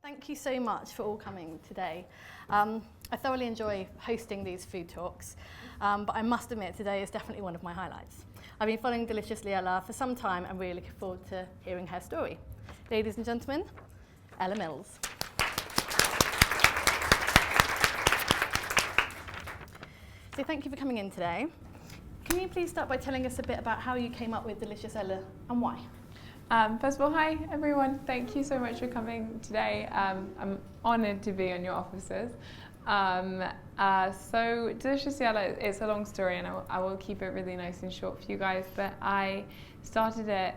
Thank you so much for all coming today. I thoroughly enjoy hosting these food talks, but I must admit today is definitely one of my highlights. I've been following Deliciously Ella for some time and really looking forward to hearing her story. Ladies and gentlemen, Ella Mills. So thank you for coming in today. Can you please start by telling us a bit about how you came up with Delicious Ella and why? First of all, hi everyone. Thank you so much for coming today. I'm honoured to be in your offices. So Deliciously Ella, it's a long story and I will keep it really nice and short for you guys, but I started it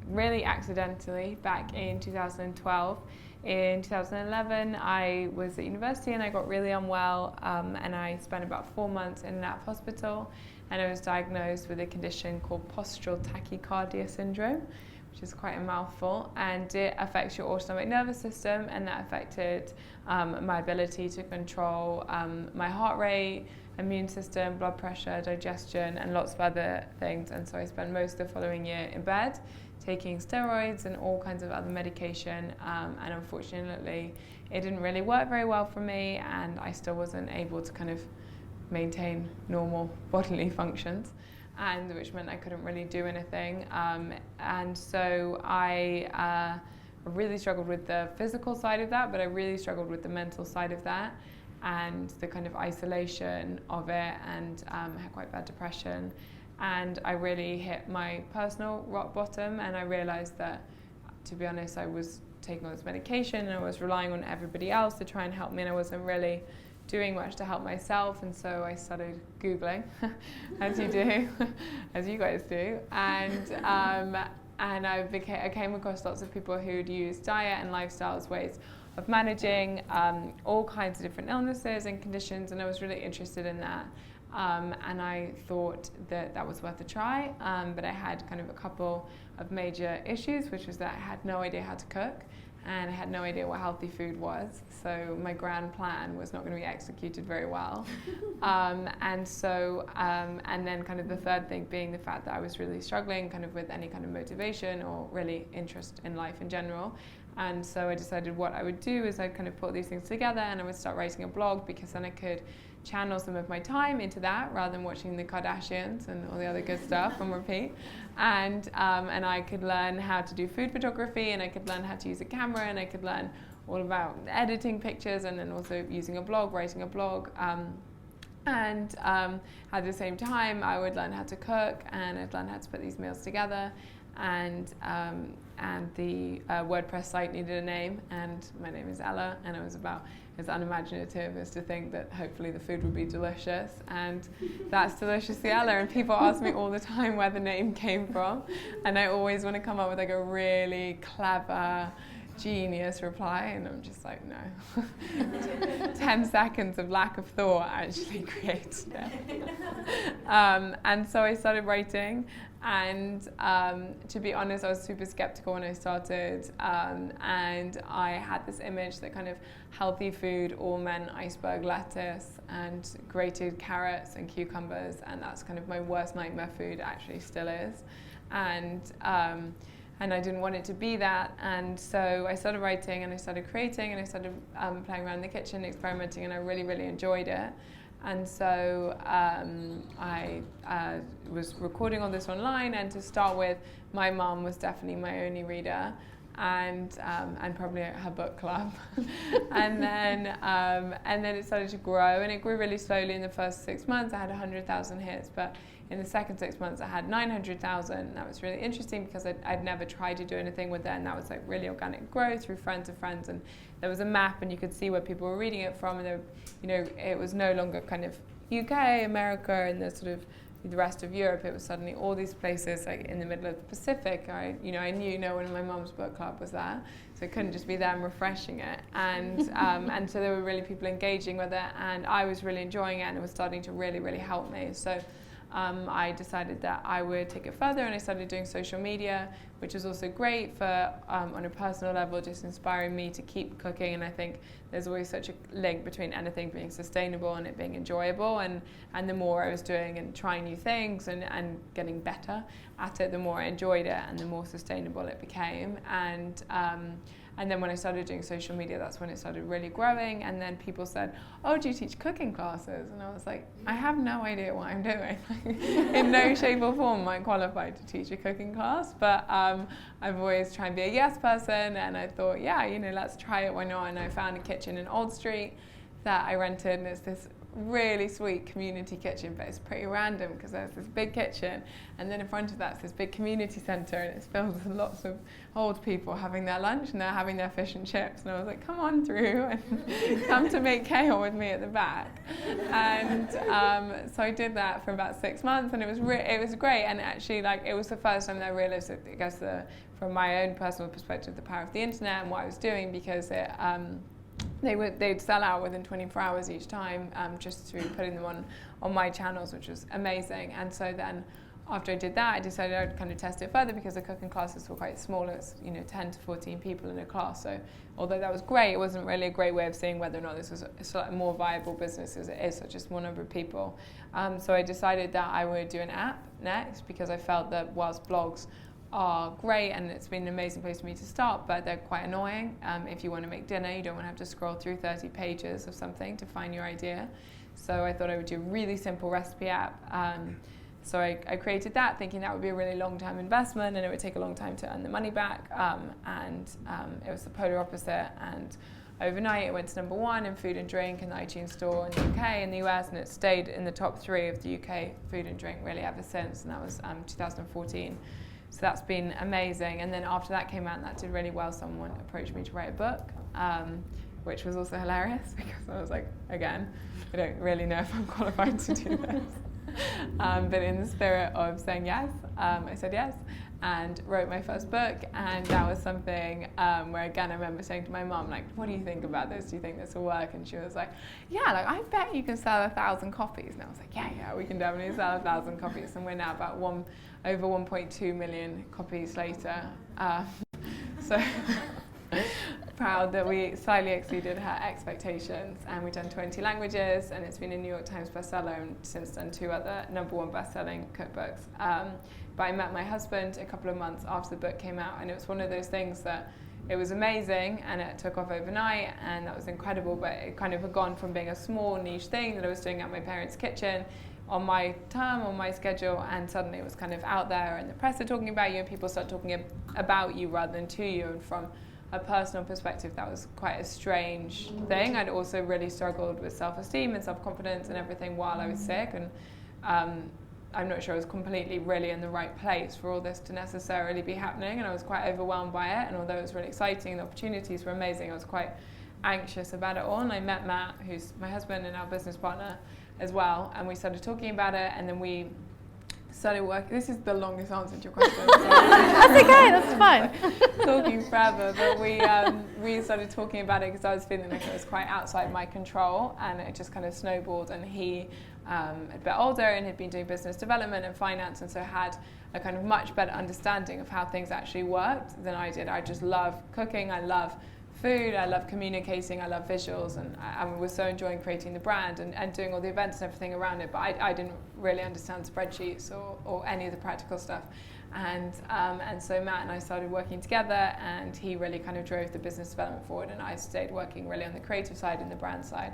really accidentally back in 2012. In 2011, I was at university and I got really unwell, and I spent about 4 months in and out of hospital, and I was diagnosed with a condition called postural tachycardia syndrome, which is quite a mouthful, and it affects your autonomic nervous system, and that affected my ability to control my heart rate, immune system, blood pressure, digestion, and lots of other things. And so I spent most of the following year in bed, taking steroids and all kinds of other medication, and unfortunately it didn't really work very well for me, and I still wasn't able to kind of maintain normal bodily functions, and which meant I couldn't really do anything, and so I really struggled with the physical side of that, but I really struggled with the mental side of that and the kind of isolation of it, and had quite bad depression. And I really hit my personal rock bottom, and I realized that, to be honest, I was taking all this medication and I was relying on everybody else to try and help me, and I wasn't really doing much to help myself. And so I started Googling, as you do, as you guys do, and I came across lots of people who'd used diet and lifestyle as ways of managing all kinds of different illnesses and conditions, and I was really interested in that. And I thought that that was worth a try, but I had kind of a couple of major issues, which was that I had no idea how to cook, and I had no idea what healthy food was, so my grand plan was not going to be executed very well. And then kind of the third thing being the fact that I was really struggling kind of with any kind of motivation or really interest in life in general. And so I decided what I would do is I'd kind of put these things together, and I would start writing a blog, because then I could channel some of my time into that rather than watching the Kardashians and all the other good stuff on repeat. And I could learn how to do food photography, and I could learn how to use a camera, and I could learn all about editing pictures, and then also using a blog, writing a blog. And at the same time, I would learn how to cook, and I'd learn how to put these meals together. And the WordPress site needed a name, and my name is Ella, and I was about as unimaginative as to think that hopefully the food would be delicious, and that's Deliciously Ella. And people ask me all the time where the name came from, and I always want to come up with like a really clever, genius reply, and I'm just like, no. 10 seconds of lack of thought actually created it. And so I started writing, and to be honest, I was super skeptical when I started, and I had this image that kind of healthy food all meant iceberg lettuce and grated carrots and cucumbers, and that's kind of my worst nightmare food, actually still is. And I didn't want it to be that, and so I started writing, and I started creating, and I started playing around in the kitchen, experimenting, and I really, really enjoyed it. And so I was recording all this online, and to start with, my mum was definitely my only reader, and probably her book club. and then it started to grow, and it grew really slowly. In the first 6 months, I had 100,000 hits, but in the second 6 months, I had 900,000. That was really interesting because I'd never tried to do anything with it, and that was like really organic growth through friends of friends. And there was a map, and you could see where people were reading it from, and there, it was no longer kind of UK, America, and the sort of the rest of Europe. It was suddenly all these places like in the middle of the Pacific. I knew no one in my mum's book club was there, so it couldn't just be them refreshing it. And and so there were really people engaging with it, and I was really enjoying it, and it was starting to really, really help me. So I decided that I would take it further, and I started doing social media, which was also great for, on a personal level, just inspiring me to keep cooking. And I think there's always such a link between anything being sustainable and it being enjoyable. And the more I was doing and trying new things and getting better at it, the more I enjoyed it and the more sustainable it became. And then when I started doing social media, that's when it started really growing. And then people said, oh, do you teach cooking classes? And I was like, I have no idea what I'm doing. In no shape or form am I qualified to teach a cooking class. But I've always tried to be a yes person. And I thought, yeah, let's try it, why not? And I found a kitchen in Old Street that I rented, and it's this really sweet community kitchen, but it's pretty random because there's this big kitchen and then in front of that's this big community centre, and it's filled with lots of old people having their lunch and they're having their fish and chips, and I was like, come on through and come to make kale with me at the back. And so I did that for about 6 months, and it was great. And actually, like, it was the first time that I realised that, I guess, from my own personal perspective, the power of the internet and what I was doing, because it they'd sell out within 24 hours each time, just through putting them on my channels, which was amazing. And so then after I did that, I decided I'd kind of test it further, because the cooking classes were quite small. It's 10 to 14 people in a class. So although that was great, it wasn't really a great way of seeing whether or not this was a slightly more viable business as it is such a small number of people. So I decided that I would do an app next, because I felt that whilst blogs are great and it's been an amazing place for me to start, but they're quite annoying. If you want to make dinner, you don't want to have to scroll through 30 pages of something to find your idea. So I thought I would do a really simple recipe app. So I created that, thinking that would be a really long-term investment and it would take a long time to earn the money back. It was the polar opposite. And overnight, it went to #1 in food and drink in the iTunes store in the UK and the US, and it stayed in the top 3 of the UK food and drink really ever since, and that was 2014. So that's been amazing. And then after that came out and that did really well, someone approached me to write a book, which was also hilarious, because I was like, again, I don't really know if I'm qualified to do this. But in the spirit of saying yes, I said yes and wrote my first book. And that was something where, again, I remember saying to my mum, like, what do you think about this? Do you think this will work? And she was like, yeah, like, I bet you can sell 1,000 copies. And I was like, yeah, we can definitely sell 1,000 copies. And we're now about over 1.2 million copies later. So proud that we slightly exceeded her expectations, and we've done 20 languages, and it's been a New York Times bestseller, and since done 2 other #1 best-selling cookbooks. But I met my husband a couple of months after the book came out, and it was one of those things that it was amazing and it took off overnight, and that was incredible, but it kind of had gone from being a small niche thing that I was doing at my parents' kitchen on my term, on my schedule, and suddenly it was kind of out there and the press are talking about you and people start talking about you rather than to you. And from a personal perspective, that was quite a strange thing. I'd also really struggled with self-esteem and self-confidence and everything while I was sick, and I'm not sure I was completely really in the right place for all this to necessarily be happening, and I was quite overwhelmed by it. And although it was really exciting and the opportunities were amazing, I was quite anxious about it all. And I met Matt, who's my husband and our business partner as well, and we started talking about it, and then we started working. This is the longest answer to your question. That's okay, that's fine. Talking forever, but we started talking about it because I was feeling like it was quite outside my control, and it just kind of snowballed. And he, a bit older, and had been doing business development and finance, and so had a kind of much better understanding of how things actually worked than I did. I just love cooking, I love food, I love communicating, I love visuals, and I was so enjoying creating the brand and doing all the events and everything around it, but I didn't really understand spreadsheets or any of the practical stuff. And so Matt and I started working together, and he really kind of drove the business development forward, and I stayed working really on the creative side and the brand side.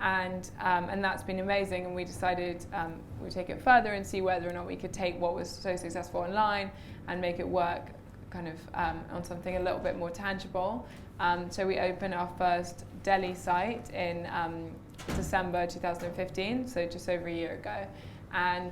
And that's been amazing, and we decided we'd take it further and see whether or not we could take what was so successful online and make it work kind of on something a little bit more tangible. So we opened our first deli site in December 2015, so just over a year ago. And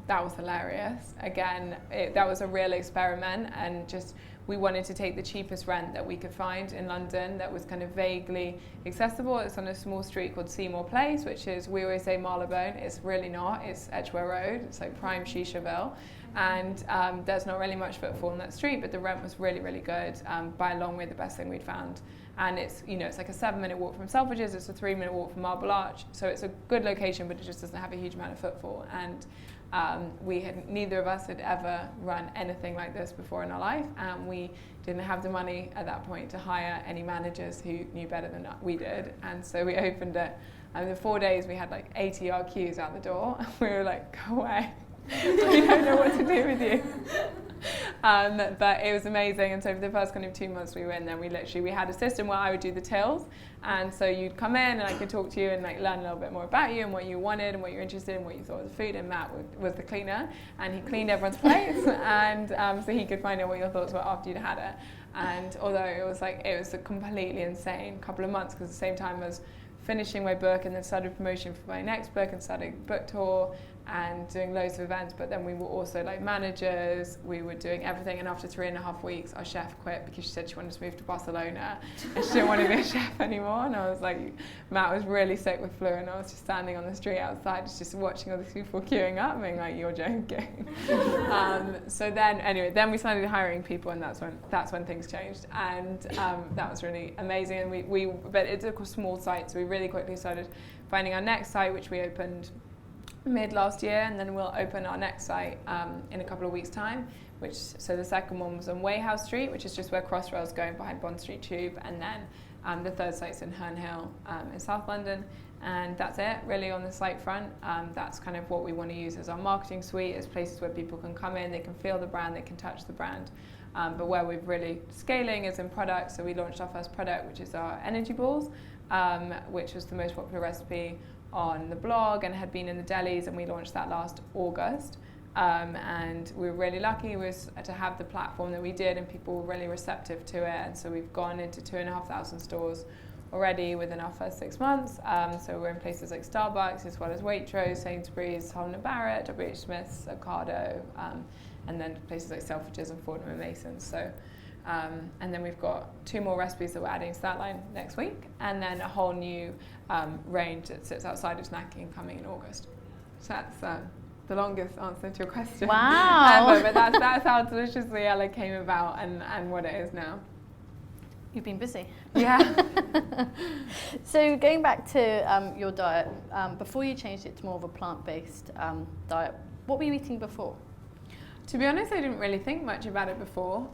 that was hilarious. Again, that was a real experiment, and just we wanted to take the cheapest rent that we could find in London that was kind of vaguely accessible. It's on a small street called Seymour Place, which is, we always say Marylebone, it's really not, it's Edgware Road, it's like prime Shishaville. And there's not really much footfall on that street, but the rent was really, really good, by a long way the best thing we'd found. And it's, it's like a 7-minute walk from Selfridges, it's a 3-minute walk from Marble Arch, so it's a good location, but it just doesn't have a huge amount of footfall. And neither of us had ever run anything like this before in our life, and we didn't have the money at that point to hire any managers who knew better than we did. And so we opened it, and in 4 days we had like 80-yard queues out the door, and we were like, go away. We don't know what to do with you. But it was amazing. And so for the first kind of 2 months we were in there, we had a system where I would do the tills. And so you'd come in and I could talk to you and like learn a little bit more about you and what you wanted and what you're interested in, what you thought of the food. And Matt was the cleaner, and he cleaned everyone's plates, and so he could find out what your thoughts were after you'd had it. And although it was a completely insane couple of months, because at the same time I was finishing my book and then started promotion for my next book and starting book tour and doing loads of events, but then we were also like managers, we were doing everything, and after 3.5 weeks our chef quit because she said she wanted to move to Barcelona and she didn't want to be a chef anymore. And I was like, Matt was really sick with flu, and I was just standing on the street outside just watching all these people queuing up, being like, you're joking. So then we started hiring people, and that's when things changed, and that was really amazing. And but it's a small site, so we really quickly started finding our next site, which we opened mid last year, and then we'll open our next site in a couple of weeks' time. So the second one was on Wayhouse Street, which is just where Crossrail's going behind Bond Street Tube, and then the third site's in Herne Hill in South London, and that's it really on the site front. That's kind of what we want to use as our marketing suite, as places where people can come in, they can feel the brand, they can touch the brand. But where we're really scaling is in products. So we launched our first product, which is our energy balls, which was the most popular recipe on the blog and had been in the delis, and we launched that last August. And we were really lucky to have the platform that we did, and people were really receptive to it. And so we've gone into 2,500 stores already within our first 6 months. So we're in places like Starbucks, as well as Waitrose, Sainsbury's, Holland & Barrett, W.H. Smith's, Ocado, and then places like Selfridges and Fortnum and Mason's. So, and then we've got 2 more recipes that we're adding to that line next week, and then a whole new range that sits outside of snacking coming in August. So that's the longest answer to your question. Wow! But that's how Deliciously Ella came about and what it is now. You've been busy. Yeah. So going back to your diet, before you changed it to more of a plant-based diet, what were you eating before? To be honest, I didn't really think much about it before.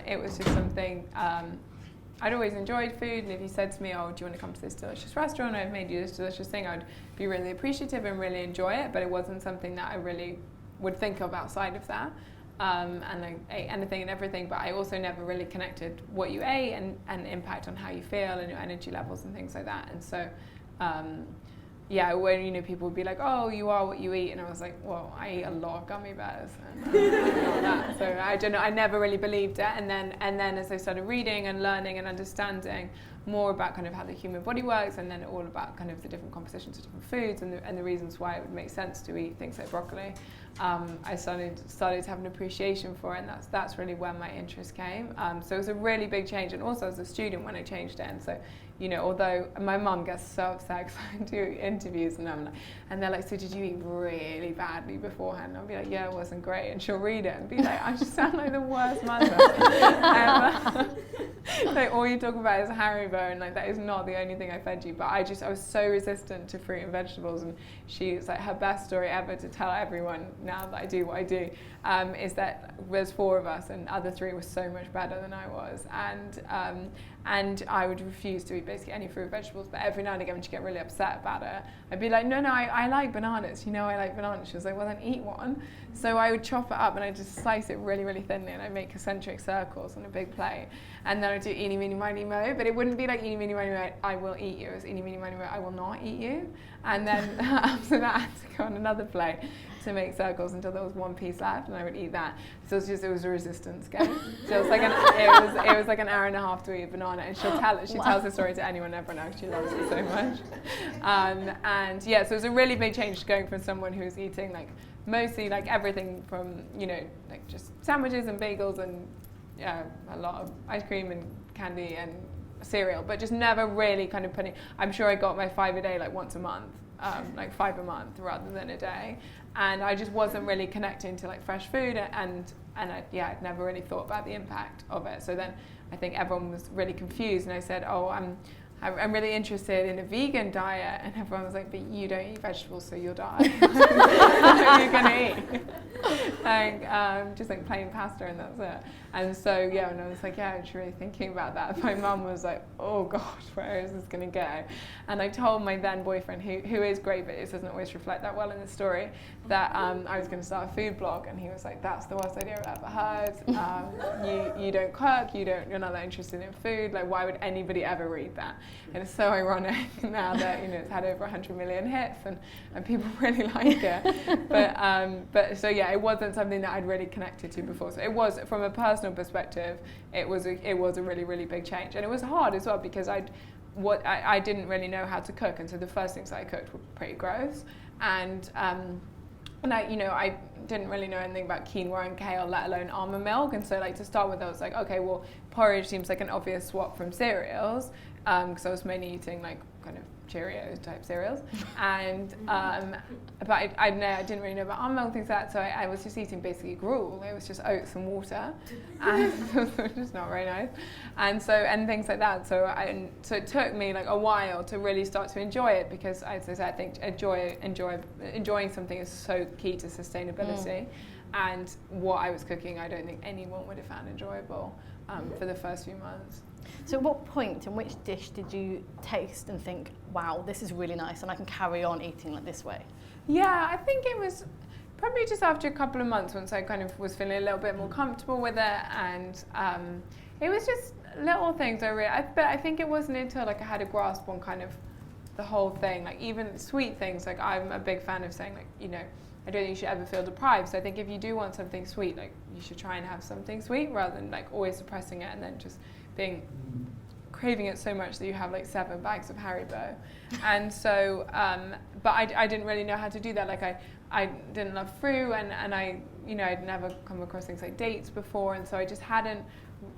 It was just something, I'd always enjoyed food, and if you said to me, oh, do you want to come to this delicious restaurant, I've made you this delicious thing, I'd be really appreciative and really enjoy it, but it wasn't something that I really would think of outside of that. And I ate anything and everything, but I also never really connected what you ate and impact on how you feel and your energy levels and things like that. And so, yeah, when people would be like, oh, you are what you eat, and I was like, well, I eat a lot of gummy bears, and all that. So I don't know, I never really believed it. And then as I started reading and learning and understanding more about kind of how the human body works, and then all about kind of the different compositions of different foods and the reasons why it would make sense to eat things like broccoli, I started to have an appreciation for it, and that's really where my interest came. So it was a really big change, and also as a student when I changed it. And so, although my mum gets so upset because I do interviews and they're like, so did you eat really badly beforehand? And I'll be like, yeah, it wasn't great. And she'll read it and be like, I just sound like the worst mother ever. Like, all you talk about is Haribo, and like that is not the only thing I fed you. But I was so resistant to fruit and vegetables, and she's like, her best story ever to tell everyone now that I do what I do is that there's 4 of us, and other 3 were so much better than I was, and I would refuse to eat basically any fruit and vegetables. But every now and again when she'd get really upset about it, I'd be like, no, I like bananas, I like bananas. She was like, well then eat one. So I would chop it up and I'd just slice it really, really thinly, and I'd make concentric circles on a big plate, and then I'd do eeny, meeny, miny, mo, but it wouldn't be like eeny, meeny, miny, mo, I will eat you. It was eeny, meeny, miny, mo, I will not eat you. And then after that I had to go on another plate to make circles until there was 1 piece left, and I would eat that. So it was a resistance game. So it was like it was like an hour and a half to eat a banana, and she tells the story to anyone ever now, she loves it so much. And yeah, so it was a really big change going from someone who was eating like mostly like everything from like just sandwiches and bagels and a lot of ice cream and candy and cereal, but just never really kind of I'm sure I got my 5 a day like once a month, like 5 a month rather than a day. And I just wasn't really connecting to like fresh food, and I'd never really thought about the impact of it. So then I think everyone was really confused, and I said, oh, I'm really interested in a vegan diet, and everyone was like, but you don't eat vegetables, so you'll die. What are you going to eat? and just like plain pasta and that's it. And so yeah, and I was like, yeah, I was really thinking about that. My mum was like, oh gosh, where is this going to go? And I told my then boyfriend, who is great, but it doesn't always reflect that well in the story, that I was going to start a food blog, and he was like, that's the worst idea I've ever heard. You don't cook, you're not that interested in food. Like, why would anybody ever read that? And it's so ironic now that it's had over 100 million hits and people really like it. But so yeah, it wasn't something that I'd really connected to before. So it was, from a personal perspective, it was a really, really big change, and it was hard as well because I didn't really know how to cook, and so the first things I cooked were pretty gross, and I didn't really know anything about quinoa and kale, let alone almond milk, and so like to start with, I was like, okay, well, porridge seems like an obvious swap from cereals, because I was mainly eating like kind of Cheerios type cereals, and but I didn't really know about almond milk, things like that, so I was just eating basically gruel. It was just oats and water, and it was just not very nice, and things like that. So it took me like a while to really start to enjoy it, because as I said, I think enjoying something is so key to sustainability, and what I was cooking, I don't think anyone would have found enjoyable for the first few months. So at what point and which dish did you taste and think, wow, this is really nice and I can carry on eating like this way? Yeah, I think it was probably just after a couple of months, once I kind of was feeling a little bit more comfortable with it, and it was just little things but I think it wasn't until like I had a grasp on kind of the whole thing, like even sweet things. Like I'm a big fan of saying, like, I don't think you should ever feel deprived. So I think if you do want something sweet, like you should try and have something sweet rather than like always suppressing it and then just craving it so much that you have like 7 bags of Haribo. And so, but I didn't really know how to do that. Like I didn't love fruit, and I'd never come across things like dates before, and so I just hadn't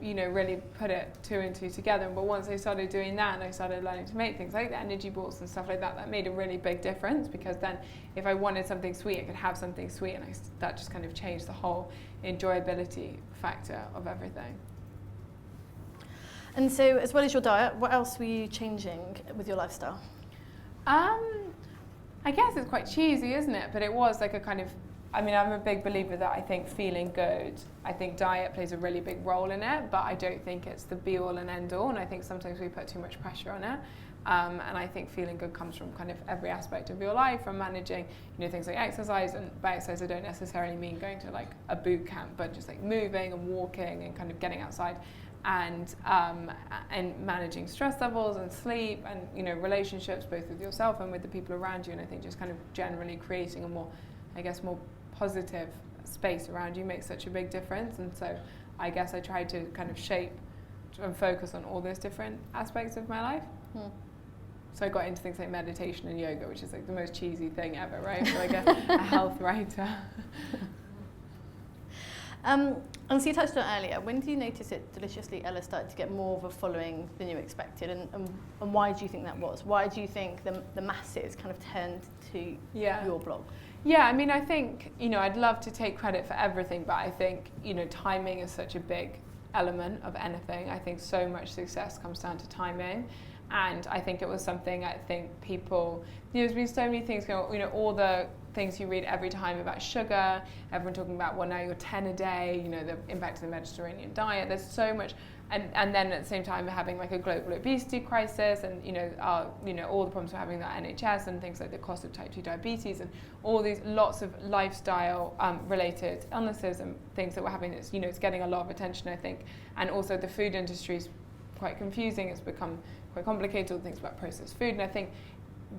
really put it 2 and 2 together. But once I started doing that and I started learning to make things like the energy balls and stuff like that, that made a really big difference, because then if I wanted something sweet, I could have something sweet, and that just kind of changed the whole enjoyability factor of everything. And so, as well as your diet, what else were you changing with your lifestyle? I guess it's quite cheesy, isn't it? But it was like a kind of, I'm a big believer that I think feeling good, I think diet plays a really big role in it, but I don't think it's the be all and end all, and I think sometimes we put too much pressure on it. And I think feeling good comes from kind of every aspect of your life, from managing, things like exercise, and by exercise I don't necessarily mean going to like a boot camp, but just like moving and walking and kind of getting outside, and managing stress levels and sleep, and relationships both with yourself and with the people around you, and I think just kind of generally creating a more positive space around you makes such a big difference. And so I guess I tried to kind of shape and focus on all those different aspects of my life. So I got into things like meditation and yoga, which is like the most cheesy thing ever, right? For like a health writer. And so you touched on it earlier. When did you notice that Deliciously Ella started to get more of a following than you expected, and why do you think that was? Why do you think the masses kind of turned to your blog? Yeah, I think, I'd love to take credit for everything, but I think, timing is such a big element of anything. I think so much success comes down to timing. And I think it was something I think people, there's been so many things going on, all the things you read every time about sugar, everyone talking about, well, now you're 10 a day, the impact of the Mediterranean diet. There's so much, and then at the same time we're having like a global obesity crisis, and all the problems we're having with our NHS, and things like the cost of type 2 diabetes, and all these lots of lifestyle related illnesses and things that we're having. That's it's getting a lot of attention, I think, and also the food industry is quite confusing. It's become quite complicated, all the things about processed food, and I think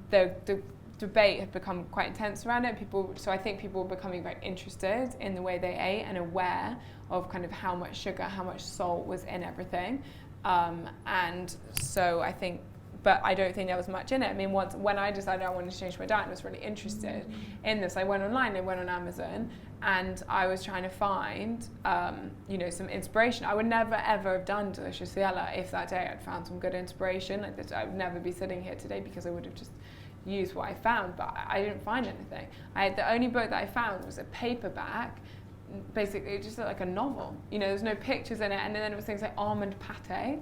the debate had become quite intense around it. So I think people were becoming very interested in the way they ate and aware of kind of how much sugar, how much salt was in everything. And so I think, but I don't think there was much in it. When I decided I wanted to change my diet, I was really interested in this. I went online, I went on Amazon, and I was trying to find, some inspiration. I would never ever have done Deliciously Ella if that day I'd found some good inspiration. Like this, I would never be sitting here today because I would have just used what I found, but I didn't find anything. The only book that I found was a paperback, basically just like a novel. There's no pictures in it, and then it was things like almond pate,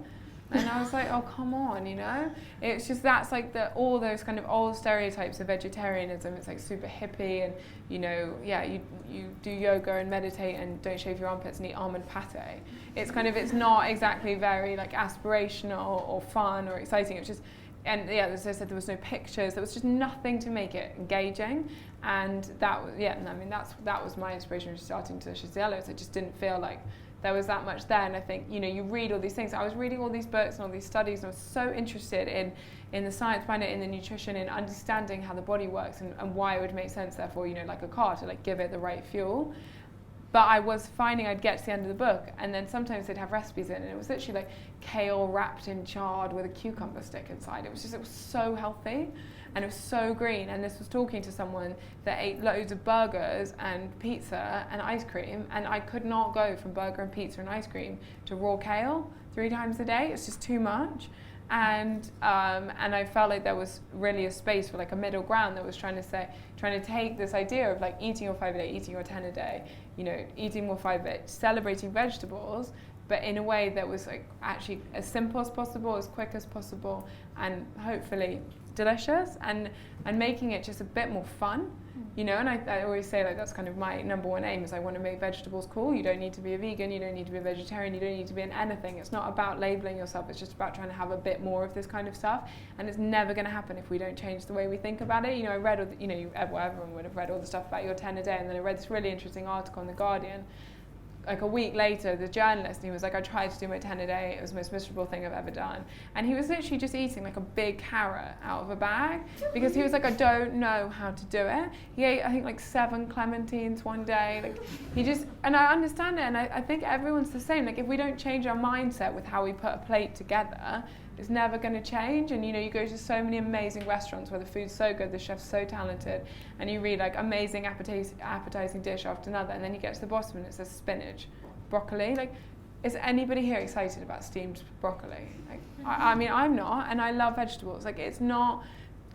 And I was like, oh, come on, you know? It's just, that's like all those kind of old stereotypes of vegetarianism. It's like super hippie and, you know, yeah, you do yoga and meditate and don't shave your armpits and eat almond pate. It's kind of, it's not exactly very like aspirational or fun or exciting. It's just, and yeah, as I said, there was no pictures. There was just nothing to make it engaging. And that was, yeah, I mean, that was my inspiration for starting Delicious Yellows. It just didn't feel like there was that much there. And I think, you know, you read all these things. I was reading all these books and all these studies, and I was so interested in the science behind it, in the nutrition, in understanding how the body works and why it would make sense, therefore, you know, like a car, to like give it the right fuel. But I was finding I'd get to the end of the book, and then sometimes they'd have recipes in, and it was literally like kale wrapped in chard with a cucumber stick inside. It was so healthy, and it was so green. And this was talking to someone that ate loads of burgers and pizza and ice cream, and I could not go from burger and pizza and ice cream to raw kale 3 times a day. It's just too much. And I felt like there was really a space for like a middle ground that was trying to take this idea of like eating your 5 a day, eating your 10 a day, you know, eating more 5 a day, celebrating vegetables, but in a way that was like actually as simple as possible, as quick as possible, and hopefully delicious, and making it just a bit more fun. You know, and I always say, like, that's kind of my number one aim, is I want to make vegetables cool. You don't need to be a vegan, you don't need to be a vegetarian, you don't need to be an anything. It's not about labeling yourself, it's just about trying to have a bit more of this kind of stuff. And it's never going to happen if we don't change the way we think about it. You know, I read all the, you know, everyone would have read all the stuff about your 10 a day, and then I read this really interesting article in The Guardian like a week later, the journalist, and he was like, I tried to do my 10 a day, it was the most miserable thing I've ever done. And he was literally just eating like a big carrot out of a bag, because he was like, I don't know how to do it. He ate, I think, like 7 clementines one day. Like, he just, and I understand it, and I think everyone's the same. Like, if we don't change our mindset with how we put a plate together, it's never going to change. And you know, you go to so many amazing restaurants where the food's so good, the chef's so talented, and you read like amazing appetizing dish after another, and then you get to the bottom and it says spinach, broccoli. Like, is anybody here excited about steamed broccoli? Like, I mean, I'm not, and I love vegetables. Like, it's not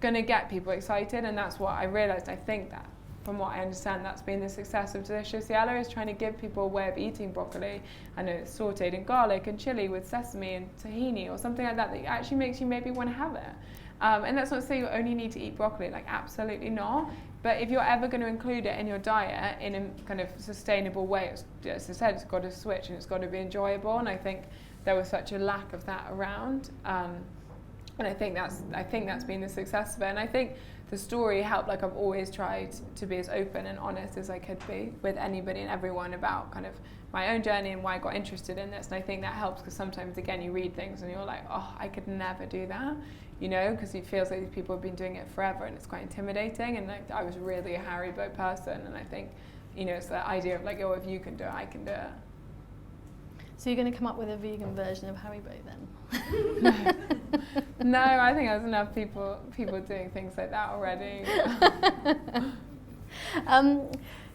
going to get people excited, and that's what I realized. I think that, from what I understand, that's been the success of Delicious Yellow, is trying to give people a way of eating broccoli. I know it's sauteed in garlic and chili with sesame and tahini or something like that, that actually makes you maybe want to have it. And that's not to say you only need to eat broccoli, like, absolutely not. But if you're ever going to include it in your diet in a kind of sustainable way, as I said, it's got to switch and it's got to be enjoyable. And I think there was such a lack of that around. And I think that's been the success of it. And I think the story helped. Like, I've always tried to be as open and honest as I could be with anybody and everyone about kind of my own journey and why I got interested in this. And I think that helps, because sometimes, again, you read things and you're like, oh, I could never do that, you know, because it feels like these people have been doing it forever and it's quite intimidating. And like, I was really a Haribo person, and I think, you know, it's that idea of like, oh, if you can do it, I can do it. So you're going to come up with a vegan version of Haribo then? No, I think there's enough people doing things like that already.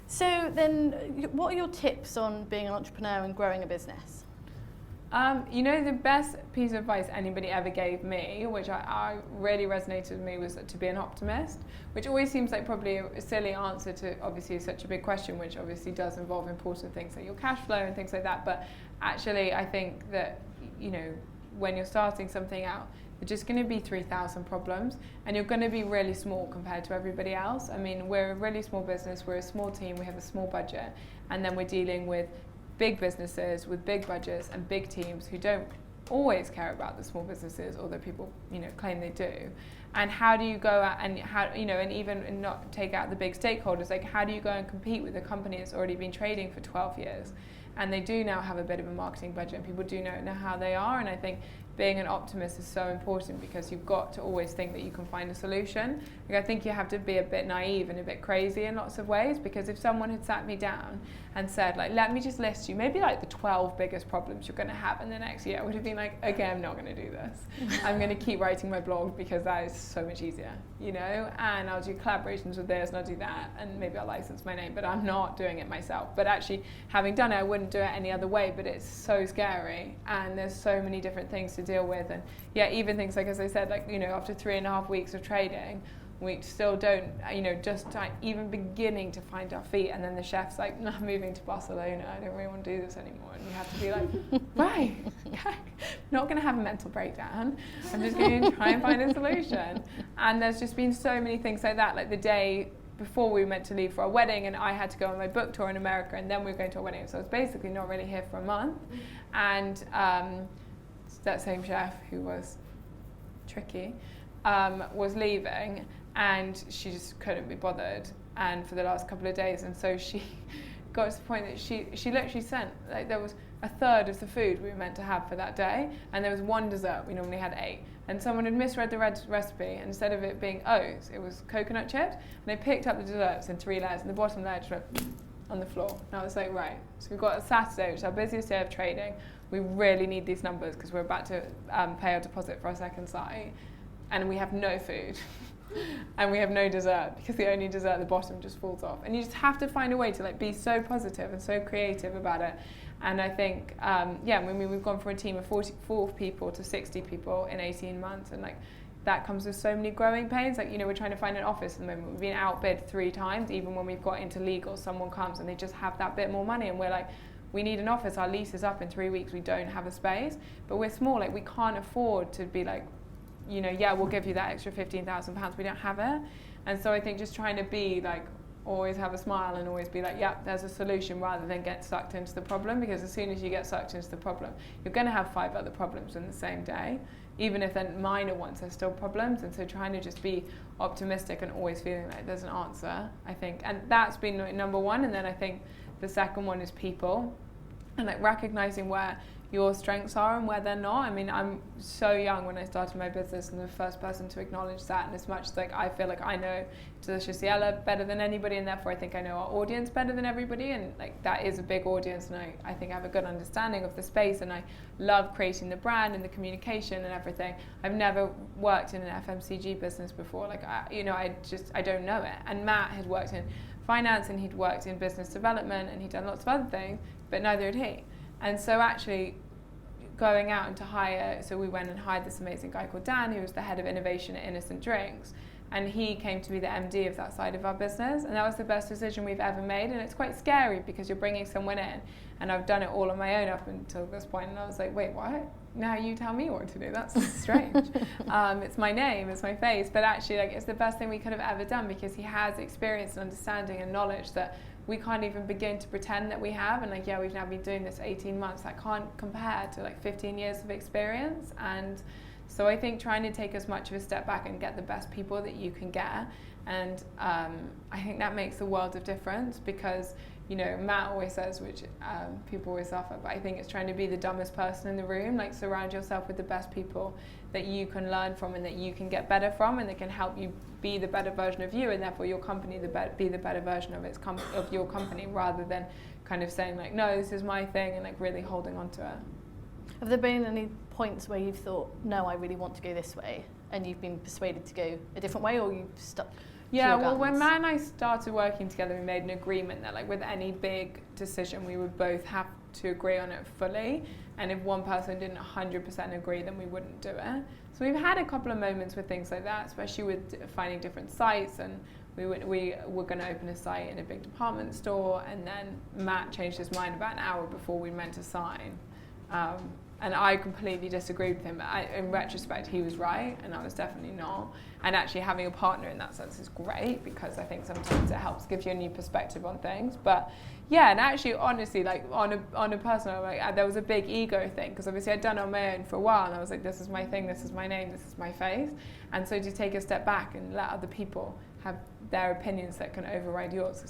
So then, what are your tips on being an entrepreneur and growing a business? You know, the best piece of advice anybody ever gave me, which I really resonated with me, was to be an optimist, which always seems like probably a silly answer to obviously such a big question, which obviously does involve important things like your cash flow and things like that. But actually, I think that, you know, when you're starting something out, there's just going to be 3,000 problems, and you're going to be really small compared to everybody else. I mean, we're a really small business, we're a small team, we have a small budget, and then we're dealing with big businesses with big budgets and big teams who don't always care about the small businesses, although people, you know, claim they do. And how do you go out and how, you know, and even not take out the big stakeholders, like how do you go and compete with a company that's already been trading for 12 years? And they do now have a bit of a marketing budget, and people do know how they are. And I think being an optimist is so important, because you've got to always think that you can find a solution. Like, I think you have to be a bit naive and a bit crazy in lots of ways, because if someone had sat me down and said, like, let me just list you maybe like the 12 biggest problems you're going to have in the next year, I would have been like, okay, I'm not going to do this. I'm going to keep writing my blog, because that is so much easier, you know, and I'll do collaborations with this and I'll do that, and maybe I'll license my name, but I'm not doing it myself. But actually, having done it, I wouldn't do it any other way. But it's so scary, and there's so many different things to deal with. And yeah, even things like, as I said, like, you know, after 3.5 weeks of trading, We still don't, just even beginning to find our feet. And then the chef's like, no, I'm moving to Barcelona. I don't really want to do this anymore. And you have to be like, right, okay. Not going to have a mental breakdown. I'm just going to try and find a solution. And there's just been so many things like that. Like the day before we were meant to leave for our wedding, and I had to go on my book tour in America, and then we were going to our wedding. So I was basically not really here for a month. And that same chef who was tricky was leaving. And she just couldn't be bothered, and for the last couple of days, and so she got to the point that she literally sent, like, there was a third of the food we were meant to have for that day, and there was one dessert. We normally had 8, and someone had misread the recipe, and instead of it being oats, it was coconut chips, and they picked up the desserts in 3 layers, and the bottom layer just went on the floor. And I was like, right, so we've got a Saturday, which is our busiest day of trading. We really need these numbers because we're about to pay our deposit for our second site, and we have no food. And we have no dessert because the only dessert at the bottom just falls off. And you just have to find a way to like be so positive and so creative about it. And I think, we've gone from a team of 44 people to 60 people in 18 months. And like that comes with so many growing pains. Like, we're trying to find an office at the moment. We've been outbid 3 times. Even when we've got into legal, someone comes and they just have that bit more money. And we're like, we need an office. Our lease is up in 3 weeks. We don't have a space. But we're small. Like, we can't afford to be like, we'll give you that extra £15,000. We don't have it. And so I think just trying to be like, always have a smile and always be like, there's a solution, rather than get sucked into the problem. Because as soon as you get sucked into the problem, you're going to have 5 other problems in the same day, even if they're minor ones, they're still problems. And so trying to just be optimistic and always feeling like there's an answer, I think. And that's been number one. And then I think the second one is people, and like recognizing where your strengths are and where they're not. I mean, I'm so young when I started my business, and the first person to acknowledge that. And as much as like I feel like I know Deliciously better than anybody, and therefore I think I know our audience better than everybody, and like that is a big audience, and I think I have a good understanding of the space, and I love creating the brand and the communication and everything. I've never worked in an FMCG business before. Like I don't know it. And Matt had worked in finance, and he'd worked in business development, and he'd done lots of other things, but neither had he. And so actually going out and to hire, so we went and hired this amazing guy called Dan, who was the head of innovation at Innocent Drinks, and he came to be the MD of that side of our business, and that was the best decision we've ever made. And it's quite scary because you're bringing someone in, and I've done it all on my own up until this point, and I was like, wait, what? Now you tell me what to do? That's strange. It's my name, it's my face, but actually like it's the best thing we could have ever done, because he has experience and understanding and knowledge that we can't even begin to pretend that we have. And like, we've now been doing this 18 months. That can't compare to like 15 years of experience. And so I think trying to take as much of a step back and get the best people that you can get. And I think that makes a world of difference, because, Matt always says, which people always laugh at, but I think it's trying to be the dumbest person in the room. Like, surround yourself with the best people that you can learn from and that you can get better from, and that can help you be the better version of you, and therefore your company be the better version of of your company, rather than kind of saying like, no, this is my thing, and like really holding on to it. Have there been any points where you've thought, no, I really want to go this way, and you've been persuaded to go a different way, or you've stuck to your guns? When Matt and I started working together, we made an agreement that like with any big decision, we would both have to agree on it fully. And if one person didn't 100% agree, then we wouldn't do it. So we've had a couple of moments with things like that, especially with finding different sites. And we were going to open a site in a big department store, and then Matt changed his mind about an hour before we meant to sign. And I completely disagreed with him. In retrospect, he was right, and I was definitely not. And actually having a partner in that sense is great, because I think sometimes it helps give you a new perspective on things. But yeah, and actually, honestly, like on a personal, like there was a big ego thing, because obviously I'd done it on my own for a while, and I was like, this is my thing, this is my name, this is my face. And so to take a step back and let other people have their opinions that can override yours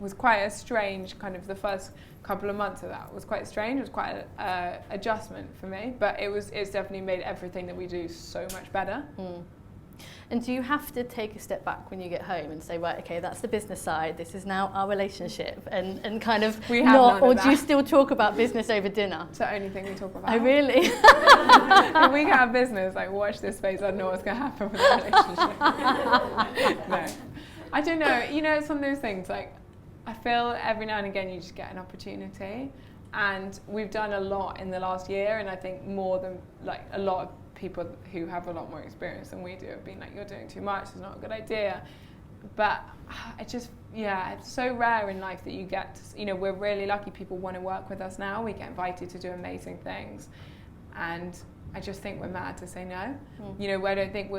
was quite a strange kind of, the first couple of months of that was quite strange. It was quite an adjustment for me, but it's definitely made everything that we do so much better. And do you have to take a step back when you get home and say, right, okay, that's the business side, this is now our relationship, and kind of not, or do you still talk about business over dinner? It's the only thing we talk about. Oh, really? If we have business, like watch this space, I don't know what's going to happen with the relationship. No. I don't know, it's one of those things, like, I feel every now and again you just get an opportunity, and we've done a lot in the last year, and I think more than like a lot of people who have a lot more experience than we do have been like, you're doing too much, it's not a good idea. But it just, it's so rare in life that you get to, we're really lucky people want to work with us now. We get invited to do amazing things. And I just think we're mad to say no. I don't think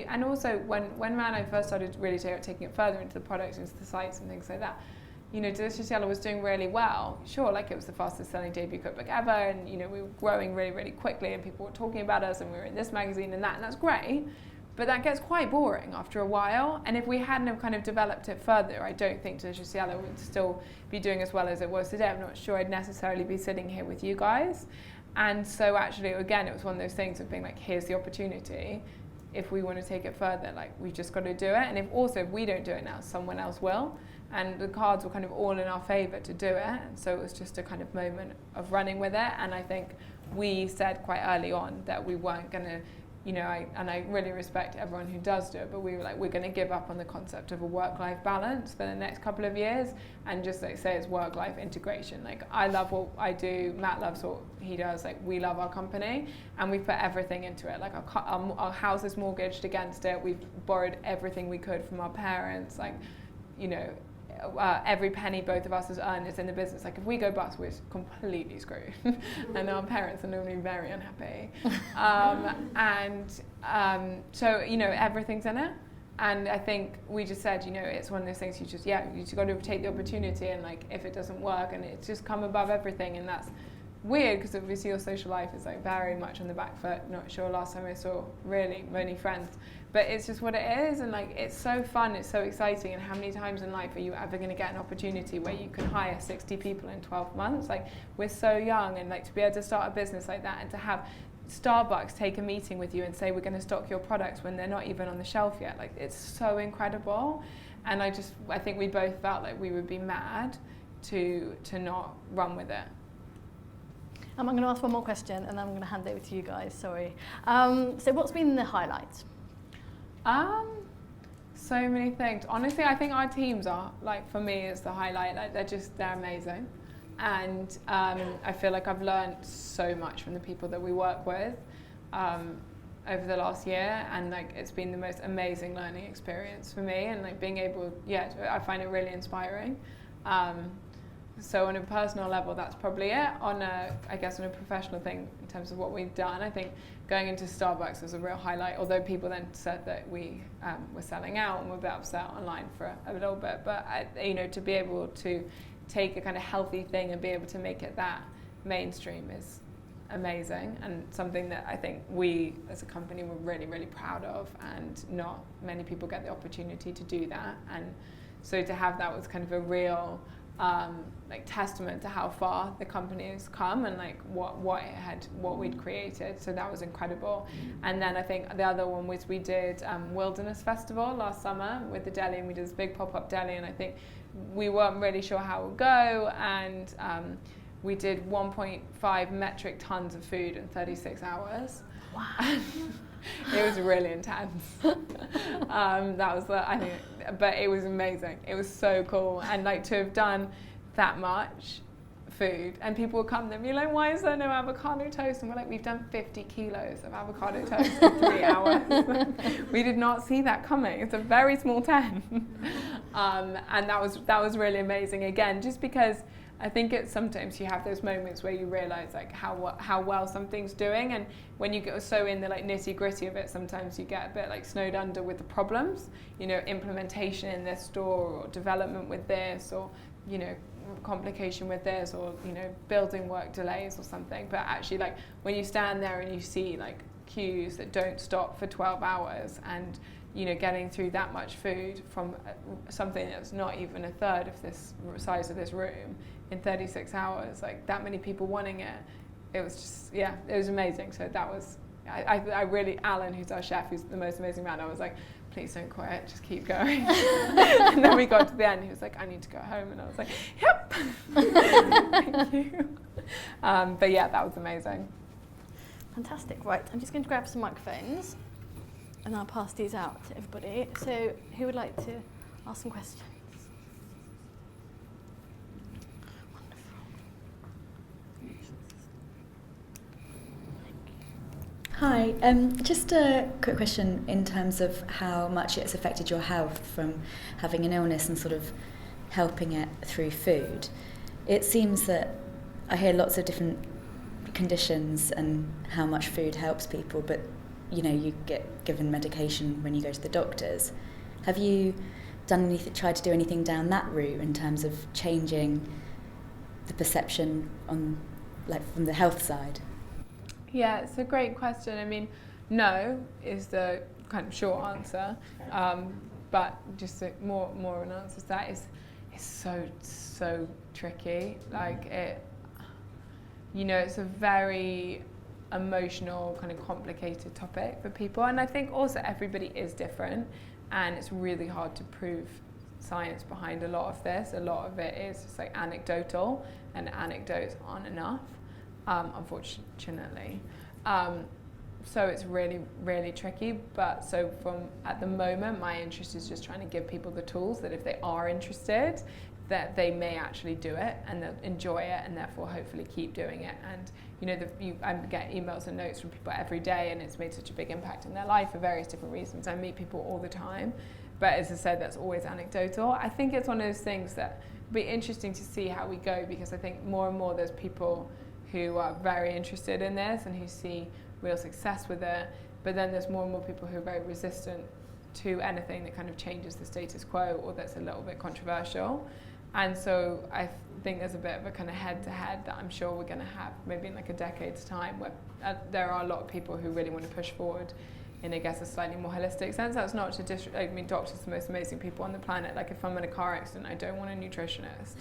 and also when Mae and I first started really taking it further into the products, into the sites and things like that, Delicious Yellow was doing really well. Sure, like it was the fastest selling debut cookbook ever, and we were growing really, really quickly, and people were talking about us, and we were in this magazine and that's great. But that gets quite boring after a while, and if we hadn't have kind of developed it further, I don't think Delicious Yellow would still be doing as well as it was today. I'm not sure I'd necessarily be sitting here with you guys. And so actually, again, it was one of those things of being like, here's the opportunity. If we want to take it further, like, we've just got to do it. And if we don't do it now, someone else will. And the cards were kind of all in our favour to do it. And so it was just a kind of moment of running with it. And I think we said quite early on that we weren't going to, I really respect everyone who does do it, but we were like, we're going to give up on the concept of a work-life balance for the next couple of years and just like say it's work-life integration. Like, I love what I do, Matt loves what he does, like we love our company and we put everything into it. Like our house is mortgaged against it, we've borrowed everything we could from our parents, like, every penny both of us has earned is in the business. Like, if we go bust, we're completely screwed. And our parents are normally very unhappy. So, everything's in it. And I think we just said, it's one of those things you just got to take the opportunity, and like, if it doesn't work, and it's just come above everything. And that's weird, because obviously your social life is like very much on the back foot. Not sure last time I saw really many friends. But it's just what it is, and like, it's so fun, it's so exciting. And how many times in life are you ever going to get an opportunity where you can hire 60 people in 12 months? Like, we're so young, and like, to be able to start a business like that, and to have Starbucks take a meeting with you and say, we're going to stock your products when they're not even on the shelf yet, like, it's so incredible. And I think we both felt like we would be mad to not run with it. I'm going to ask one more question, and then I'm going to hand over to you guys, sorry. So what's been the highlight? So many things. Honestly, I think our teams are, like, for me, is the highlight. Like, they're amazing. And I feel like I've learned so much from the people that we work with over the last year, and like, it's been the most amazing learning experience for me, and like, being able, I find it really inspiring. So on a personal level, that's probably it. On a professional thing, in terms of what we've done, I think going into Starbucks was a real highlight, although people then said that we were selling out and were a bit upset online for a little bit. But, to be able to take a kind of healthy thing and be able to make it that mainstream is amazing, and something that I think we as a company were really, really proud of, and not many people get the opportunity to do that. And so to have that was kind of a real testament to how far the company has come, and like what we'd created. So that was incredible. And then I think the other one was we did Wilderness Festival last summer with the deli, and we did this big pop-up deli, and I think we weren't really sure how it would go, and we did 1.5 metric tons of food in 36 hours. Wow. It was really intense. That was but it was amazing. It was so cool, and like, to have done that much food, and people would come and be like, why is there no avocado toast? And we're like, we've done 50 kilos of avocado toast in 3 hours. We did not see that coming. It's a very small 10. And that was really amazing, again, just because I think it's sometimes you have those moments where you realize like how well something's doing, and when you get so in the like nitty gritty of it, sometimes you get a bit like snowed under with the problems, implementation in this store, or development with this, or complication with this, or building work delays or something. But actually, like, when you stand there and you see like queues that don't stop for 12 hours, and getting through that much food from something that's not even a third of this size of this room in 36 hours, like that many people wanting it, it was just, it was amazing. So that was, I really, Alan, who's our chef, who's the most amazing man, I was like, please don't quit, just keep going. And then we got to the end, he was like, I need to go home, and I was like, yep. Thank you. But that was amazing. Fantastic. Right, I'm just going to grab some microphones, and I'll pass these out to everybody. So who would like to ask some questions? Wonderful. Thank you. Hi, just a quick question in terms of how much it's affected your health from having an illness and sort of helping it through food. It seems that I hear lots of different conditions and how much food helps people, but you get given medication when you go to the doctors. Have you tried to do anything down that route in terms of changing the perception on, from the health side? Yeah, it's a great question. I mean, no is the kind of short answer, but just more of an answer to that is so tricky. It's a very emotional, kind of complicated topic for people, and I think also everybody is different, and it's really hard to prove science behind a lot of this. A lot of it is just anecdotal, and anecdotes aren't enough. Unfortunately. So it's really, really tricky. But so at the moment, my interest is just trying to give people the tools that if they are interested, that they may actually do it and they'll enjoy it and therefore hopefully keep doing it. And I get emails and notes from people every day, and it's made such a big impact in their life for various different reasons. I meet people all the time, but as I said, that's always anecdotal. I think it's one of those things that will be interesting to see how we go, because I think more and more there's people who are very interested in this and who see real success with it, but then there's more and more people who are very resistant to anything that kind of changes the status quo or that's a little bit controversial. And so I think there's a bit of a kind of head-to-head that I'm sure we're going to have maybe in a decade's time, where there are a lot of people who really want to push forward in, I guess, a slightly more holistic sense. That's not to doctors are the most amazing people on the planet. If I'm in a car accident, I don't want a nutritionist.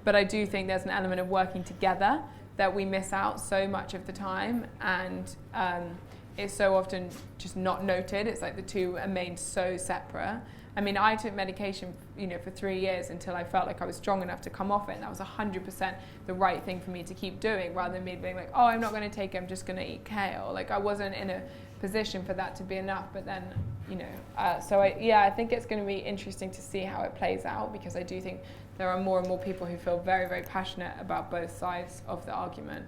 But I do think there's an element of working together that we miss out so much of the time, and it's so often just not noted. It's the two are made so separate. I mean, I took medication, for 3 years until I felt like I was strong enough to come off it, and that was 100% the right thing for me to keep doing, rather than me being oh, I'm not going to take it, I'm just going to eat kale. I wasn't in a position for that to be enough. But then, I think it's going to be interesting to see how it plays out, because I do think there are more and more people who feel very, very passionate about both sides of the argument.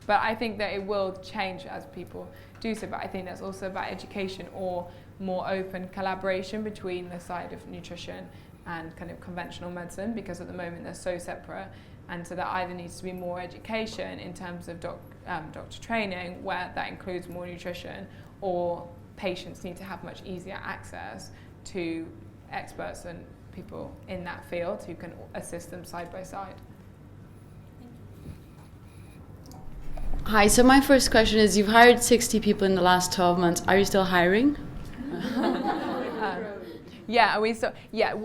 But I think that it will change as people do so. But I think that's also about education or more open collaboration between the side of nutrition and kind of conventional medicine, because at the moment they're so separate. And so there either needs to be more education in terms of doctor training, where that includes more nutrition, or patients need to have much easier access to experts and people in that field who can assist them side by side. Hi, so my first question is, you've hired 60 people in the last 12 months. Are you still hiring?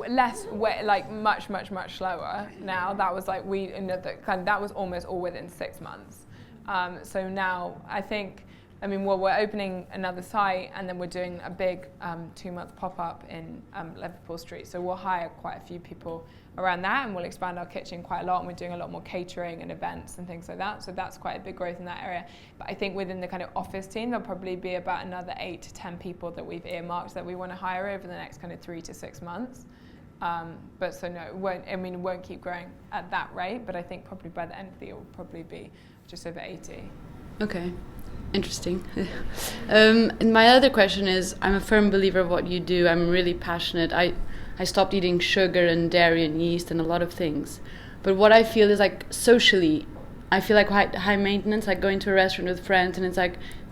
Less, much slower now. That was that was almost all within 6 months. So now I think, we're opening another site, and then we're doing a big 2-month pop-up in Liverpool Street. So we'll hire quite a few people around that, and we'll expand our kitchen quite a lot, and we're doing a lot more catering and events and things like that. So that's quite a big growth in that area. But I think within the kind of office team, there'll probably be about another 8 to 10 people that we've earmarked that we want to hire over the next kind of 3 to 6 months. It won't keep growing at that rate, but I think probably by the end of the year, we'll probably be just over 80. Okay. Interesting. And my other question is, I'm a firm believer of what you do. I'm really passionate. I stopped eating sugar and dairy and yeast and a lot of things. But what I feel is socially, I feel high maintenance, going to a restaurant with friends, and it's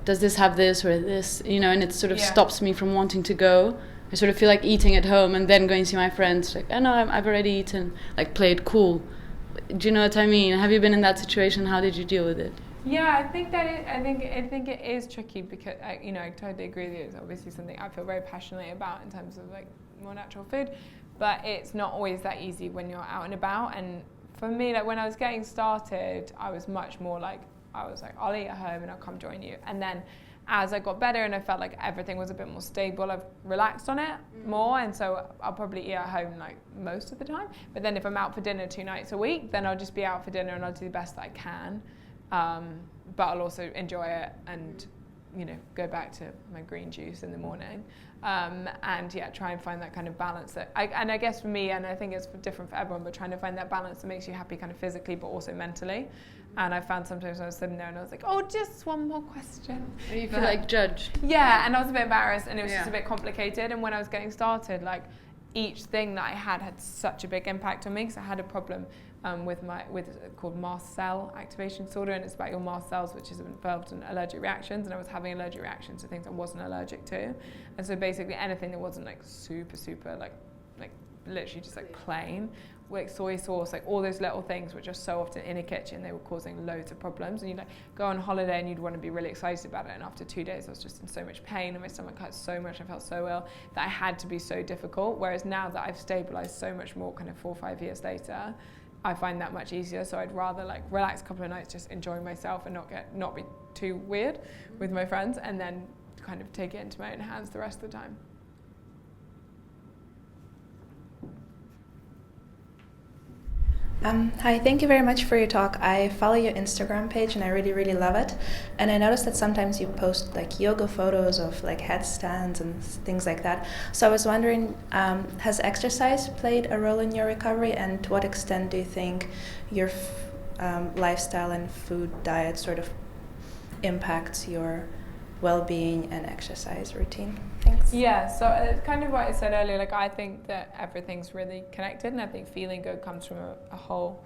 does this have this or this? And it sort of stops me from wanting to go. I sort of feel like eating at home and then going to see my friends, oh no, I've already eaten, play it cool. Do you know what I mean? Have you been in that situation? How did you deal with it? Yeah, I think it is tricky, because I totally agree with you. It's obviously something I feel very passionately about in terms of more natural food, but it's not always that easy when you're out and about. And for me, when I was getting started, I was much more I'll eat at home and I'll come join you. And then as I got better and I felt like everything was a bit more stable, I've relaxed on it more, and so I'll probably eat at home most of the time. But then if I'm out for dinner 2 nights a week, then I'll just be out for dinner and I'll do the best that I can. But I'll also enjoy it and go back to my green juice in the morning. And yeah, try and find that kind of balance and I guess for me, and I think it's different for everyone, but trying to find that balance that makes you happy kind of physically but also mentally. And I found sometimes I was sitting there and I was like, oh, just one more question. And you feel like judged. Yeah, and I was a bit embarrassed and it was just a bit complicated. And when I was getting started, like each thing that I had such a big impact on me, because I had a problem with called mast cell activation disorder, and it's about your mast cells, which is involved in allergic reactions, and I was having allergic reactions to things I wasn't allergic to. And so basically anything that wasn't like super like literally just like plain, like soy sauce, like all those little things which are so often in a kitchen, they were causing loads of problems. And you'd like go on holiday and you'd want to be really excited about it, and after 2 days I was just in so much pain and my stomach hurt so much, I felt so ill that I had to be so difficult. Whereas now that I've stabilized so much more kind of 4 or 5 years later, I find that much easier. So I'd rather like relax a couple of nights just enjoying myself and not be too weird with my friends, and then kind of take it into my own hands the rest of the time. Hi, thank you very much for your talk. I follow your Instagram page and I really, really love it. And I noticed that sometimes you post like yoga photos of like headstands and things like that. So I was wondering, has exercise played a role in your recovery, and to what extent do you think your lifestyle and food diet sort of impacts your well-being and exercise routine? Thanks. Yeah, so it's kind of what I said earlier, like I think that everything's really connected, and I think feeling good comes from a whole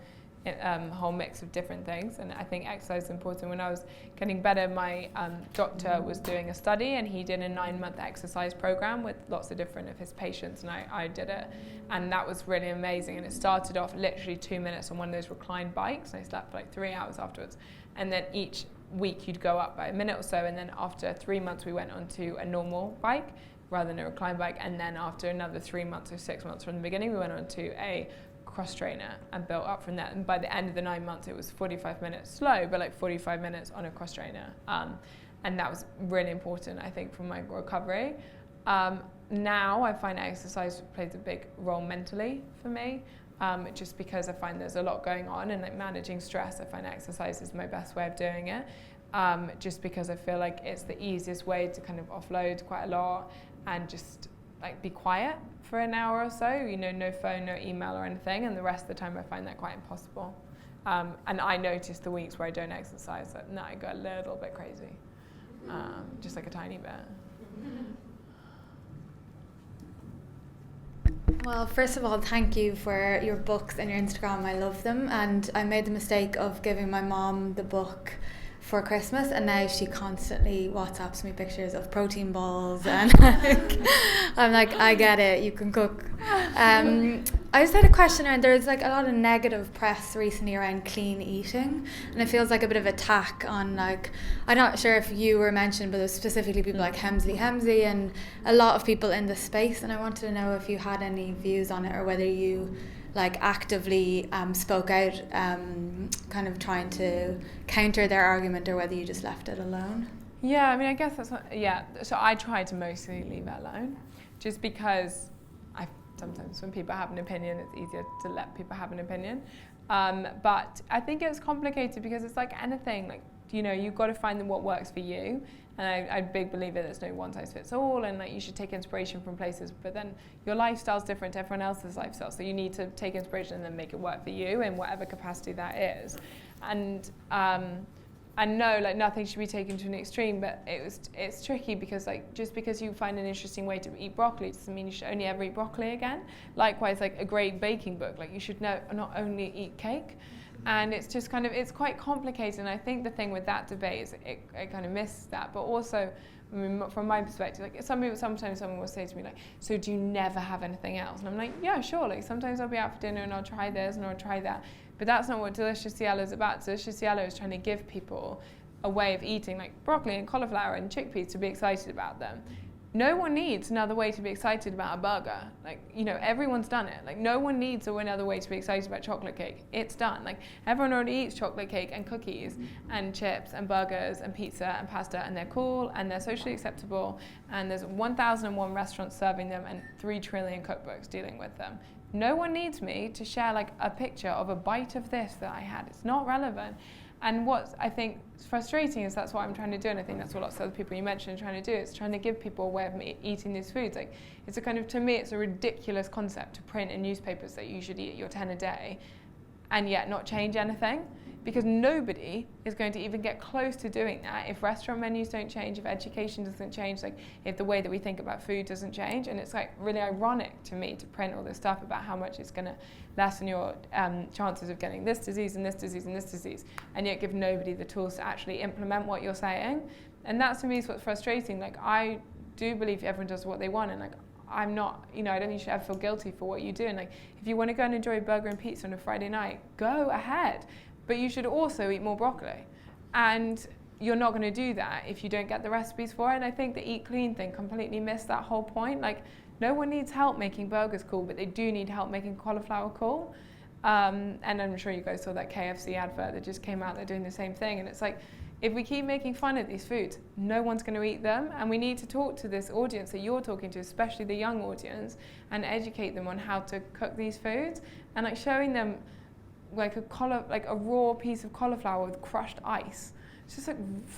mix of different things, and I think exercise is important. When I was getting better, my doctor was doing a study, and he did a 9-month exercise program with lots of different of his patients, and I did it, and that was really amazing. And it started off literally 2 minutes on one of those reclined bikes, and I slept for like 3 hours afterwards, and then each week you'd go up by a minute or so, and then after 3 months we went onto a normal bike rather than a recline bike, and then after another 3 months or 6 months from the beginning we went onto a cross trainer and built up from that. And by the end of the 9 months it was 45 minutes slow, but like 45 minutes on a cross trainer, and that was really important, I think, for my recovery. Now I find exercise plays a big role mentally for me, just because I find there's a lot going on, and like managing stress, I find exercise is my best way of doing it, just because I feel like it's the easiest way to kind of offload quite a lot and just like be quiet for an hour or so, no phone, no email or anything, and the rest of the time I find that quite impossible. And I notice the weeks where I don't exercise that I go a little bit crazy, just like a tiny bit. Well, first of all, thank you for your books and your Instagram. I love them, and I made the mistake of giving my mom the book for Christmas, and now she constantly WhatsApps me pictures of protein balls, and I'm like, I get it, you can cook. I just had a question around, there's like a lot of negative press recently around clean eating, and it feels like a bit of attack on, like, I'm not sure if you were mentioned, but there's specifically people like Hemsley and a lot of people in the space, and I wanted to know if you had any views on it, or whether you like actively spoke out, kind of trying to counter their argument, or whether you just left it alone. Yeah, I mean, I guess that's what, so I try to mostly leave it alone, just because sometimes when people have an opinion, it's easier to let people have an opinion. But I think it's complicated because it's like anything, like, you've got to find what works for you. And I'm a big believer there's no one size fits all, and like you should take inspiration from places, but then your lifestyle's different to everyone else's lifestyle. So you need to take inspiration and then make it work for you in whatever capacity that is. And no, like nothing should be taken to an extreme, but it's tricky because like just because you find an interesting way to eat broccoli doesn't mean you should only ever eat broccoli again. Likewise, like a great baking book, like you should not only eat cake. And it's just kind of, it's quite complicated, and I think the thing with that debate is it kind of misses that, but also, I mean, from my perspective, like sometimes someone will say to me like, so do you never have anything else? And I'm like, yeah, sure, like sometimes I'll be out for dinner and I'll try this and I'll try that, but that's not what Delicious Yellow is about. Delicious Yellow is trying to give people a way of eating like broccoli and cauliflower and chickpeas to be excited about them. No one needs another way to be excited about a burger. Like, everyone's done it. Like, no one needs another way to be excited about chocolate cake. It's done. Like, everyone already eats chocolate cake and cookies and chips and burgers and pizza and pasta, and they're cool and they're socially acceptable, and there's 1,001 restaurants serving them and 3 trillion cookbooks dealing with them. no one needs me to share like a picture of a bite of this that I had. It's not relevant. And what I think is frustrating is that's what I'm trying to do, and I think that's what lots of other people you mentioned are trying to do. It's trying to give people a way of eating these foods. Like, it's a kind of, to me, it's a ridiculous concept to print in newspapers that you should eat your 10 a day and yet not change anything, because nobody is going to even get close to doing that if restaurant menus don't change, if education doesn't change, like if the way that we think about food doesn't change. And it's like really ironic to me to print all this stuff about how much it's going to lessen your chances of getting this disease and this disease and this disease, and yet give nobody the tools to actually implement what you're saying. And that to me is what's frustrating. Like, I do believe everyone does what they want, and like, I'm not, I don't think you should ever feel guilty for what you do. And like, if you want to go and enjoy a burger and pizza on a Friday night, go ahead. But you should also eat more broccoli. And you're not going to do that if you don't get the recipes for it. And I think the eat clean thing completely missed that whole point. Like, no one needs help making burgers cool, but they do need help making cauliflower cool. And I'm sure you guys saw that KFC advert that just came out. They're doing the same thing. And it's like, if we keep making fun of these foods, no one's going to eat them. And we need to talk to this audience that you're talking to, especially the young audience, and educate them on how to cook these foods. And like showing them like a raw piece of cauliflower with crushed ice. It's just like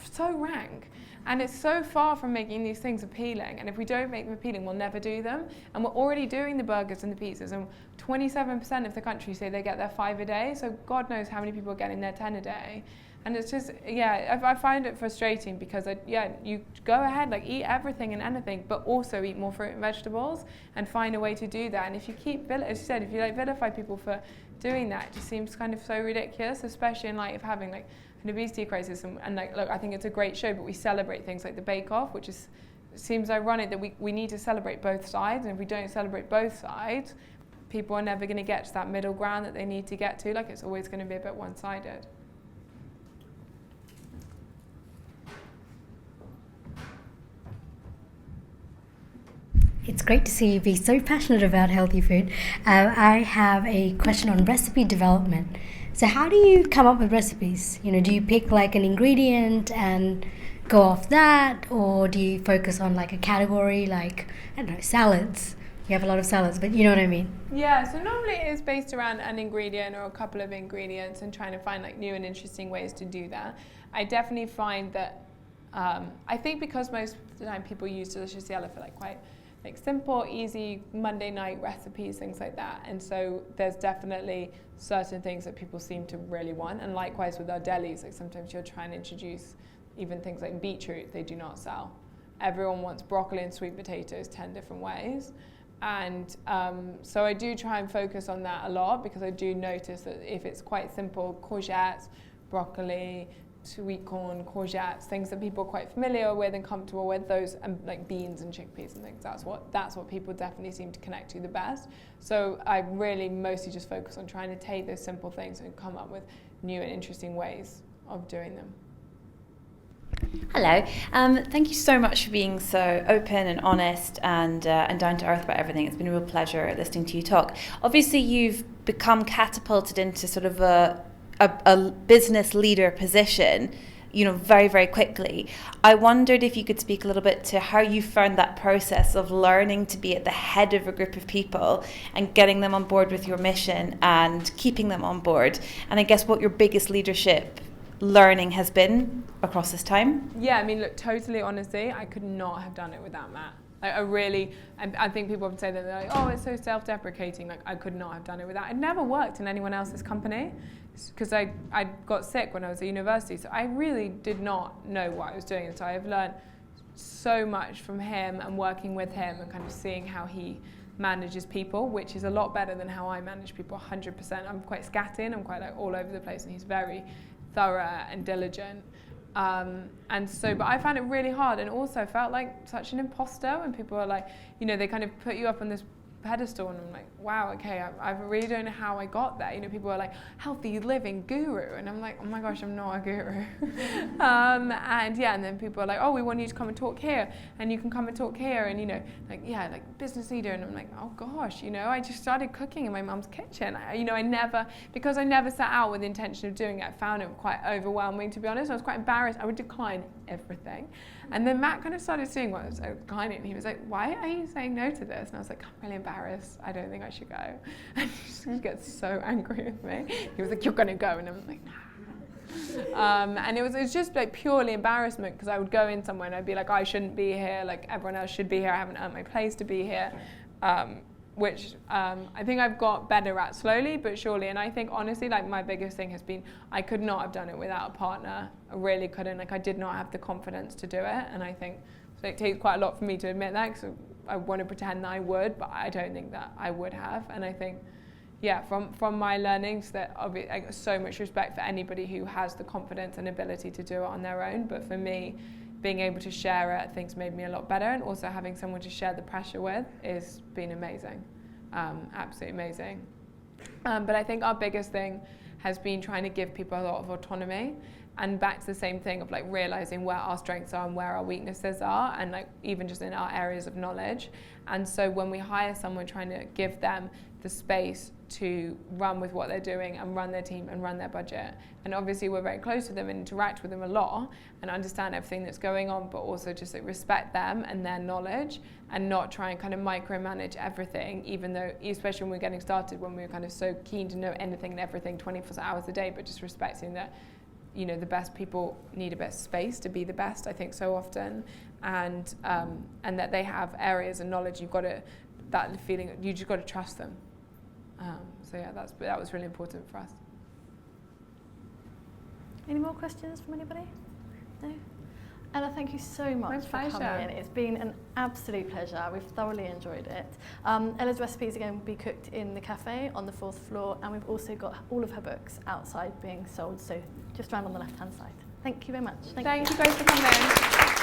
so rank. And it's so far from making these things appealing. And if we don't make them appealing, we'll never do them. And we're already doing the burgers and the pizzas. And 27% of the country say they get their 5 a day. So God knows how many people are getting their 10 a day. And it's just, I find it frustrating because, you go ahead, like eat everything and anything, but also eat more fruit and vegetables and find a way to do that. And if you keep, as you said, if you like vilify people for doing that, it just seems kind of so ridiculous, especially in light of having like an obesity crisis. And like, look, I think it's a great show, but we celebrate things like the Bake Off, which is, seems ironic that we need to celebrate both sides. And if we don't celebrate both sides, people are never going to get to that middle ground that they need to get to. Like, it's always going to be a bit one-sided. It's great to see you be so passionate about healthy food. I have a question on recipe development. So how do you come up with recipes? Do you pick like an ingredient and go off that, or do you focus on like a category, like, I don't know, salads? You have a lot of salads, but you know what I mean? Yeah, so normally it is based around an ingredient or a couple of ingredients and trying to find like new and interesting ways to do that. I definitely find that, I think because most of the time people use Delicious Yellow for like quite like simple, easy Monday night recipes, things like that. And so there's definitely certain things that people seem to really want. And likewise with our delis, like sometimes you'll try and introduce even things like beetroot, they do not sell. Everyone wants broccoli and sweet potatoes 10 different ways. And so I do try and focus on that a lot, because I do notice that if it's quite simple, courgettes, broccoli, sweet corn, courgettes, things that people are quite familiar with and comfortable with, those, and like beans and chickpeas and things, that's what people definitely seem to connect to the best. So I really mostly just focus on trying to take those simple things and come up with new and interesting ways of doing them. Hello, thank you so much for being so open and honest and down to earth about everything. It's been a real pleasure listening to you talk. Obviously you've become catapulted into sort of a business leader position, very, very quickly. I wondered if you could speak a little bit to how you found that process of learning to be at the head of a group of people and getting them on board with your mission and keeping them on board. And I guess what your biggest leadership learning has been across this time. Yeah, I mean, look, totally honestly, I could not have done it without Matt. I think people often say that, they're like, oh, it's so self-deprecating. Like, I could not have done it without. I'd never worked in anyone else's company because I got sick when I was at university. So I really did not know what I was doing. And so I've learned so much from him and working with him and kind of seeing how he manages people, which is a lot better than how I manage people 100%. I'm quite scatty, I'm quite like all over the place, and he's very thorough and diligent. And so, but I found it really hard, and also felt like such an imposter when people are like, they kind of put you up on this pedestal, and I'm like, wow, okay, I really don't know how I got there. People are like, healthy living guru, and I'm like, oh my gosh, I'm not a guru. And then people are like, oh, we want you to come and talk here, and you can come and talk here, and like business leader, and I'm like, oh gosh, I just started cooking in my mum's kitchen. Because I never set out with the intention of doing it, I found it quite overwhelming, to be honest. I was quite embarrassed. I would decline everything. And then Matt kind of started seeing what I was declining, and he was like, why are you saying no to this? And I was like, I'm really embarrassed. embarrassed. I don't think I should go. And he gets so angry with me. He was like, you're going to go. And I'm like, nah. And it was just like purely embarrassment, because I would go in somewhere and I'd be like, I shouldn't be here. Like, everyone else should be here. I haven't earned my place to be here. Which I think I've got better at slowly but surely. And I think honestly, like, my biggest thing has been I could not have done it without a partner. I really couldn't. Like, I did not have the confidence to do it. And I think so it takes quite a lot for me to admit that, because I want to pretend that I would, but I don't think that I would have. And I think, yeah, from my learnings, that I got so much respect for anybody who has the confidence and ability to do it on their own. But for me, being able to share it, things made me a lot better, and also having someone to share the pressure with has been amazing, absolutely amazing. But I think our biggest thing has been trying to give people a lot of autonomy, and back to the same thing of like realizing where our strengths are and where our weaknesses are, and like even just in our areas of knowledge. And so when we hire someone, trying to give them the space to run with what they're doing and run their team and run their budget. And obviously we're very close with them and interact with them a lot and understand everything that's going on, but also just like respect them and their knowledge, and not try and kind of micromanage everything, even though, especially when we're getting started, when we were kind of so keen to know anything and everything 24 hours a day, but just respecting that, you know, the best people need a bit of space to be the best, I think, so often, and that they have areas and knowledge. You've got to, that feeling, you just got to trust them. So yeah, that was really important for us. Any more questions from anybody? No? Ella, thank you so much for coming in. It's been an absolute pleasure. We've thoroughly enjoyed it. Ella's recipes are going to be cooked in the cafe on the 4th floor, and we've also got all of her books outside being sold, so just round on the left-hand side. Thank you very much. Thank you guys for coming.